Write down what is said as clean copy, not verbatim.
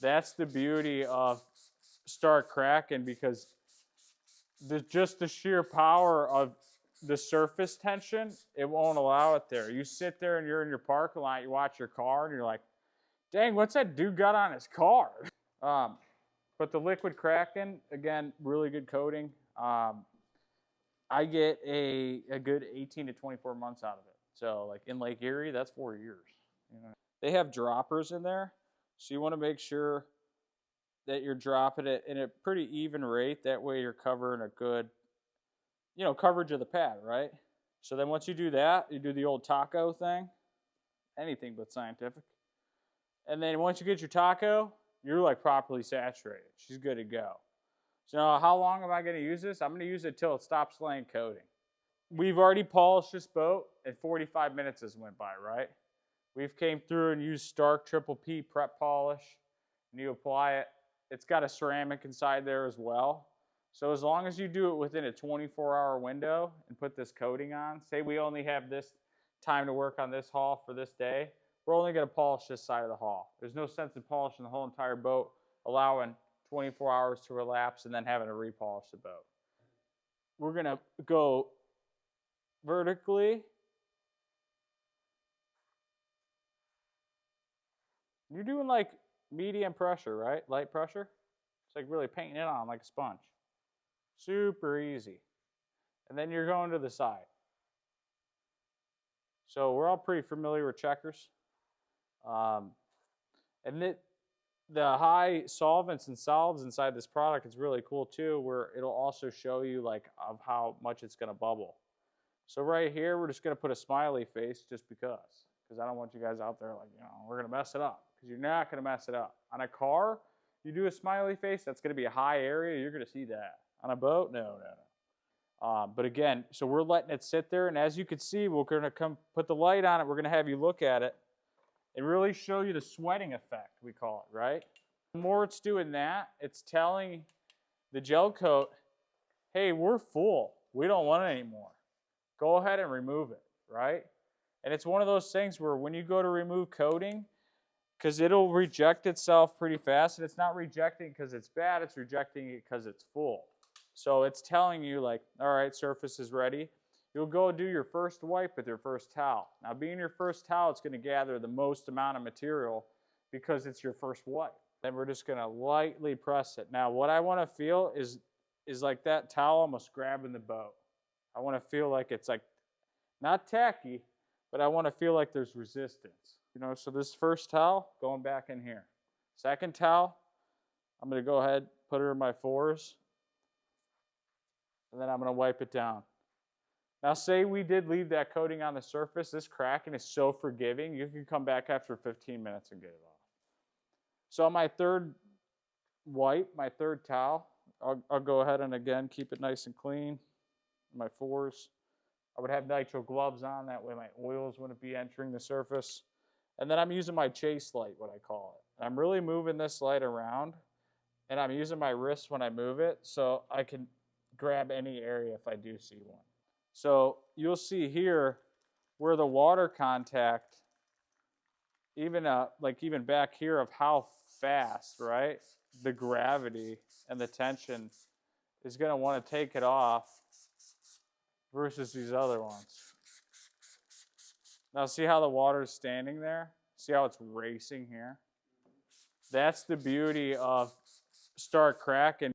That's the beauty of Starke cracking, because just the sheer power of the surface tension, it won't allow it there. You sit there and you're in your parking lot, you watch your car, and you're like, dang, what's that dude got on his car? But the liquid cracking, again, really good coating. I get a good 18 to 24 months out of it. So like in Lake Erie, that's 4 years. You know? They have droppers in there, so you want to make sure that you're dropping it in a pretty even rate. That way you're covering a good, coverage of the pad, right? So then once you do that, you do the old taco thing, anything but scientific. And then once you get your taco, you're like properly saturated. She's good to go. So now how long am I going to use this? I'm going to use it till it stops laying coating. We've already polished this boat and 45 minutes has went by, right? We've came through and used Starke Triple P prep polish, and you apply it. It's got a ceramic inside there as well. So as long as you do it within a 24-hour window and put this coating on, say we only have this time to work on this hull for this day, we're only going to polish this side of the hull. There's no sense in polishing the whole entire boat, allowing 24 hours to elapse and then having to repolish the boat. We're going to go vertically. You're doing like medium pressure, right? Light pressure. It's like really painting it on like a sponge. Super easy. And then you're going to the side. So we're all pretty familiar with checkers. And the high solvents and solids inside this product is really cool too, where it'll also show you like of how much it's going to bubble. So right here, we're just going to put a smiley face just because I don't want you guys out there like, we're going to mess it up, because you're not going to mess it up. On a car, you do a smiley face, that's going to be a high area, you're going to see that. On a boat, no. But again, so we're letting it sit there, and as you can see, we're going to come put the light on it, we're going to have you look at it, and really show you the sweating effect, we call it, right? The more it's doing that, it's telling the gel coat, hey, we're full, we don't want it anymore. Go ahead and remove it, right? And it's one of those things where when you go to remove coating, because it'll reject itself pretty fast, and it's not rejecting because it's bad, it's rejecting it because it's full. So it's telling you like, all right, surface is ready. You'll go do your first wipe with your first towel. Now being your first towel, it's going to gather the most amount of material because it's your first wipe. Then we're just going to lightly press it. Now what I want to feel is like that towel almost grabbing the boat. I want to feel like it's like, not tacky, but I want to feel like there's resistance. So this first towel, going back in here. Second towel, I'm going to go ahead, put her in my 4s, and then I'm going to wipe it down. Now say we did leave that coating on the surface, this cracking is so forgiving, you can come back after 15 minutes and get it off. So on my third wipe, my third towel, I'll go ahead and again keep it nice and clean. My 4s. I would have nitrile gloves on, that way my oils wouldn't be entering the surface. And then I'm using my chase light, what I call it. I'm really moving this light around, and I'm using my wrist when I move it so I can grab any area if I do see one. So you'll see here where the water contact, even back here of how fast, right, the gravity and the tension is going to want to take it off versus these other ones. Now see how the water is standing there? See how it's racing here? That's the beauty of Starke cracking.